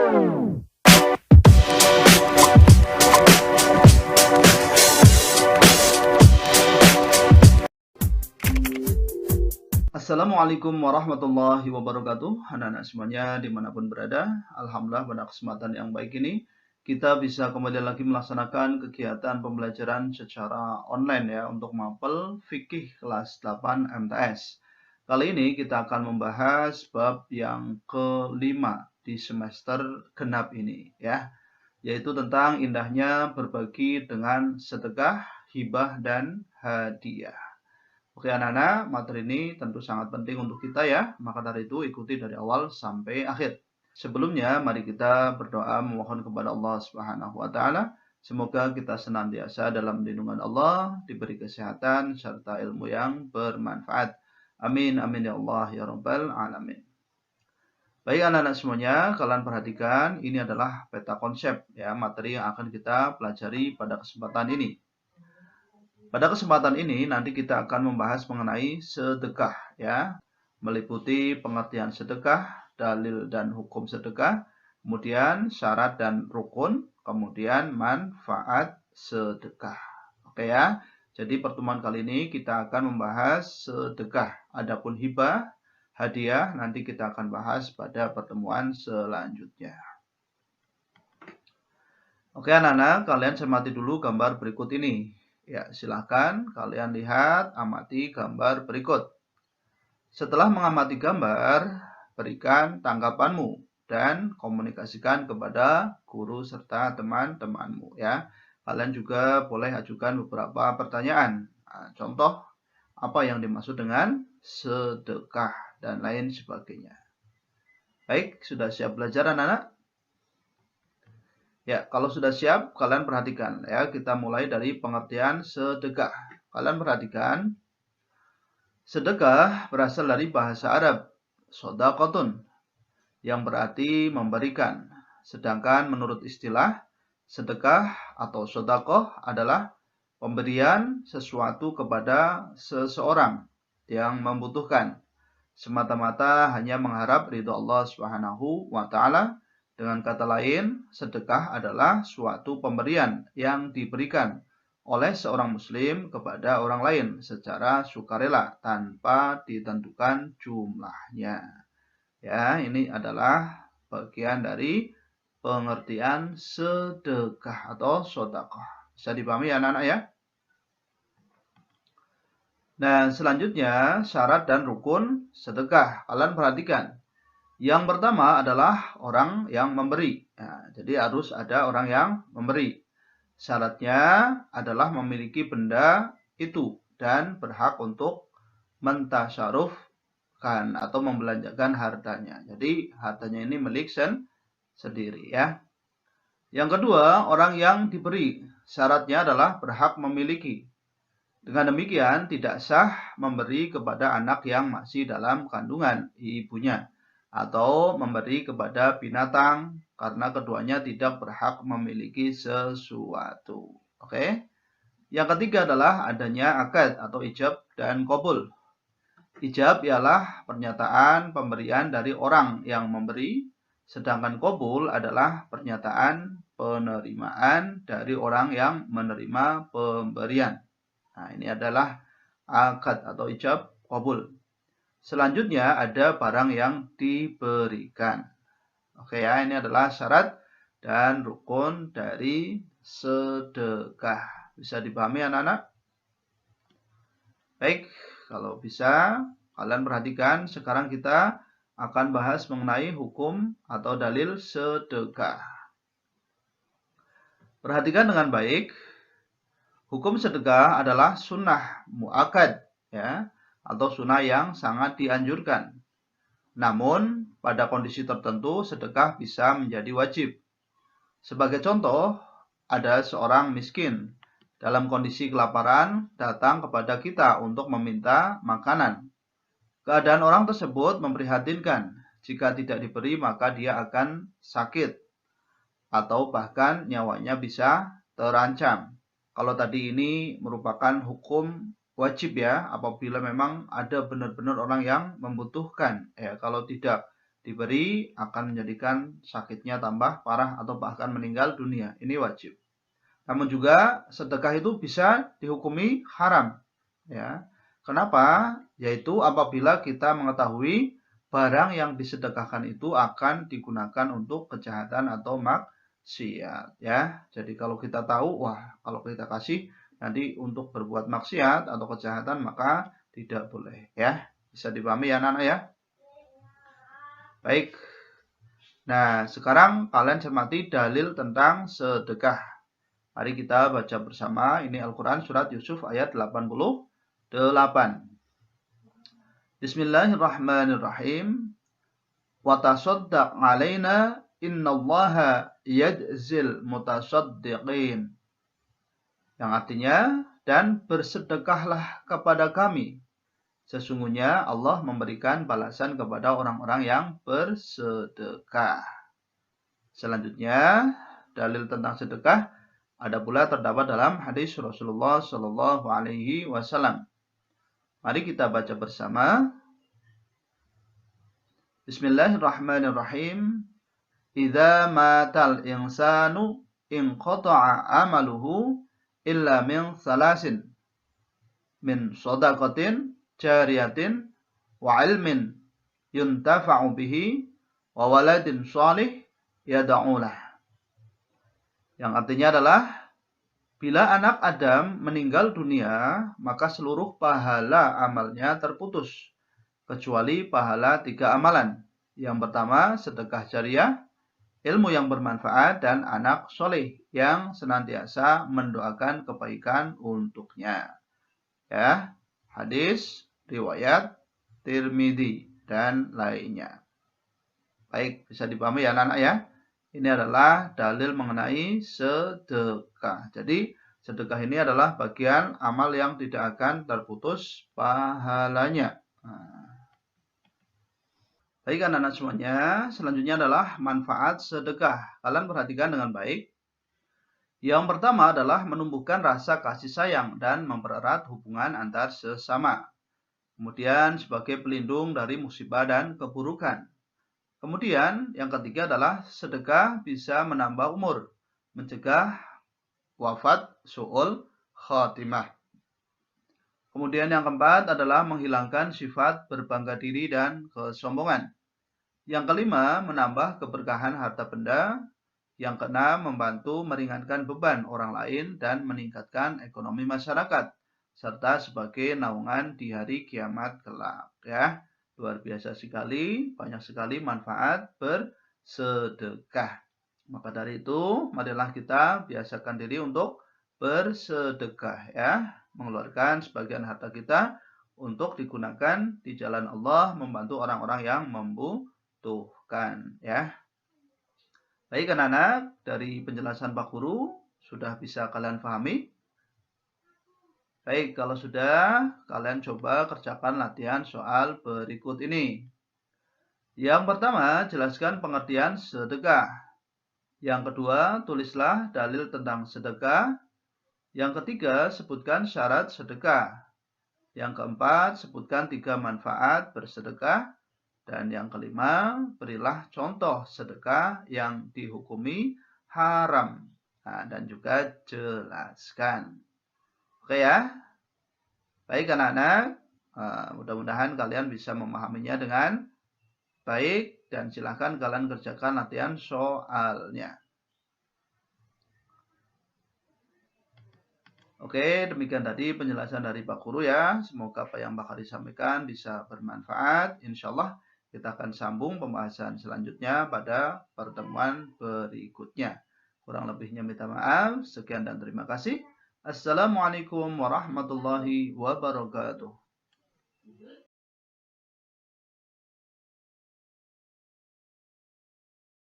Assalamualaikum warahmatullahi wabarakatuh. Anak-anak semuanya dimanapun berada, alhamdulillah pada kesempatan yang baik ini kita bisa kembali lagi melaksanakan kegiatan pembelajaran secara online ya untuk mapel fikih kelas 8 MTS. Kali ini kita akan membahas bab yang kelima di semester genap ini ya, yaitu tentang indahnya berbagi dengan sedekah, hibah dan hadiah. Oke anak-anak, materi ini tentu sangat penting untuk kita ya, maka dari itu ikuti dari awal sampai akhir. Sebelumnya, mari kita berdoa memohon kepada Allah Subhanahu wa Ta'ala. Semoga kita senantiasa dalam lindungan Allah, diberi kesehatan serta ilmu yang bermanfaat. Amin, amin ya Allah ya Rabbal Alamin. Baik anak-anak semuanya, kalian perhatikan ini adalah peta konsep ya, materi yang akan kita pelajari pada kesempatan ini. Pada kesempatan ini nanti kita akan membahas mengenai sedekah ya, meliputi pengertian sedekah, dalil dan hukum sedekah, kemudian syarat dan rukun, kemudian manfaat sedekah. Oke ya. Jadi pertemuan kali ini kita akan membahas sedekah. Adapun hibah, hadiah nanti kita akan bahas pada pertemuan selanjutnya. Oke anak-anak, kalian cermati dulu gambar berikut ini. Ya, silahkan kalian lihat, amati gambar berikut. Setelah mengamati gambar, berikan tanggapanmu dan komunikasikan kepada guru serta teman-temanmu ya. Kalian juga boleh ajukan beberapa pertanyaan. Nah, contoh, apa yang dimaksud dengan sedekah dan lain sebagainya. Baik, sudah siap belajar anak-anak? Ya, kalau sudah siap, kalian perhatikan ya. Kita mulai dari pengertian sedekah. Kalian perhatikan, sedekah berasal dari bahasa Arab, sodaqotun, yang berarti memberikan. Sedangkan menurut istilah, sedekah atau sodaqoh adalah pemberian sesuatu kepada seseorang yang membutuhkan, semata-mata hanya mengharap ridho Allah Subhanahu wa Ta'ala. Dengan kata lain, sedekah adalah suatu pemberian yang diberikan oleh seorang muslim kepada orang lain secara sukarela tanpa ditentukan jumlahnya. Ya, ini adalah bagian dari pengertian sedekah atau sedekah. Bisa dipahami ya anak-anak ya? Nah, selanjutnya syarat dan rukun sedekah. Kalian perhatikan. Yang pertama adalah orang yang memberi. Nah, jadi harus ada orang yang memberi. Syaratnya adalah memiliki benda itu dan berhak untuk mentasyarufkan atau membelanjakan hartanya. Jadi hartanya ini milik sendiri ya. Yang kedua, orang yang diberi. Syaratnya adalah berhak memiliki. Dengan demikian tidak sah memberi kepada anak yang masih dalam kandungan ibunya atau memberi kepada binatang karena keduanya tidak berhak memiliki sesuatu. Oke. Yang ketiga adalah adanya akad atau ijab dan qabul. Ijab ialah pernyataan pemberian dari orang yang memberi, sedangkan qabul adalah pernyataan penerimaan dari orang yang menerima pemberian. Nah, ini adalah akad atau ijab qabul. Selanjutnya ada barang yang diberikan. Oke ya, ini adalah syarat dan rukun dari sedekah. Bisa dipahami anak-anak? Baik, kalau bisa kalian perhatikan sekarang kita akan bahas mengenai hukum atau dalil sedekah. Perhatikan dengan baik. Hukum sedekah adalah sunnah mu'akad ya, atau sunnah yang sangat dianjurkan. Namun, pada kondisi tertentu sedekah bisa menjadi wajib. Sebagai contoh, ada seorang miskin dalam kondisi kelaparan datang kepada kita untuk meminta makanan. Keadaan orang tersebut memprihatinkan. Jika tidak diberi, maka dia akan sakit atau bahkan nyawanya bisa terancam. Kalau tadi ini merupakan hukum wajib ya, apabila memang ada benar-benar orang yang membutuhkan. Ya, kalau tidak diberi akan menjadikan sakitnya tambah parah atau bahkan meninggal dunia. Ini wajib. Namun juga sedekah itu bisa dihukumi haram. Ya. Kenapa? Yaitu apabila kita mengetahui barang yang disedekahkan itu akan digunakan untuk kejahatan atau maksiat. Ya. Jadi kalau kita tahu, wah kalau kita kasih nanti untuk berbuat maksiat atau kejahatan maka tidak boleh. Ya. Bisa dipahami ya anak-anak ya? Baik. Nah, sekarang kalian cermati dalil tentang sedekah. Mari kita baca bersama. Ini Al-Quran surat Yusuf ayat 88. Bismillahirrahmanirrahim. Wa tasaddaq alaina innallaha yajzil mutasaddiqin. Yang artinya, dan bersedekahlah kepada kami. Sesungguhnya Allah memberikan balasan kepada orang-orang yang bersedekah. Selanjutnya, dalil tentang sedekah ada pula terdapat dalam hadis Rasulullah Shallallahu Alaihi Wasallam. Mari kita baca bersama. Bismillahirrahmanirrahim. Idza matal insanu inqata'a amaluhu illa min salasin min shadaqatin jariyatin wa ilmin yuntafa'u bihi wa waladin shalih yad'ulah. Yang artinya adalah, bila anak Adam meninggal dunia, maka seluruh pahala amalnya terputus, kecuali pahala 3 amalan. Yang pertama, sedekah jariah, ilmu yang bermanfaat, dan anak soleh yang senantiasa mendoakan kebaikan untuknya. Ya, hadis riwayat Tirmidzi dan lainnya. Baik, bisa dipahami ya anak-anak ya? Ini adalah dalil mengenai sedekah. Jadi, sedekah ini adalah bagian amal yang tidak akan terputus pahalanya. Baik anak-anak semuanya, selanjutnya adalah manfaat sedekah. Kalian perhatikan dengan baik. Yang pertama adalah menumbuhkan rasa kasih sayang dan mempererat hubungan antar sesama. Kemudian sebagai pelindung dari musibah dan keburukan. Kemudian yang ketiga adalah sedekah bisa menambah umur, mencegah wafat su'ul khatimah. Kemudian yang keempat adalah menghilangkan sifat berbangga diri dan kesombongan. Yang kelima, menambah keberkahan harta benda. Yang keenam, membantu meringankan beban orang lain dan meningkatkan ekonomi masyarakat, serta sebagai naungan di hari kiamat kelak. Ya. Luar biasa sekali, banyak sekali manfaat bersedekah. Maka dari itu, marilah kita biasakan diri untuk bersedekah ya, mengeluarkan sebagian harta kita untuk digunakan di jalan Allah, membantu orang-orang yang membutuhkan ya. Baik anak-anak, dari penjelasan Pak Guru sudah bisa kalian pahami? Baik, kalau sudah, kalian coba kerjakan latihan soal berikut ini. Yang pertama, jelaskan pengertian sedekah. Yang kedua, tulislah dalil tentang sedekah. Yang ketiga, sebutkan syarat sedekah. Yang keempat, sebutkan 3 manfaat bersedekah. Dan yang kelima, berilah contoh sedekah yang dihukumi haram. Nah, dan juga jelaskan. Oke ya. Baik anak-anak, mudah-mudahan kalian bisa memahaminya dengan baik dan silakan kalian kerjakan latihan soalnya. Oke, demikian tadi penjelasan dari Pak Guru ya. Semoga apa yang bakal disampaikan bisa bermanfaat. Insya Allah kita akan sambung pembahasan selanjutnya pada pertemuan berikutnya. Kurang lebihnya minta maaf. Sekian dan terima kasih. Assalamualaikum warahmatullahi wabarakatuh.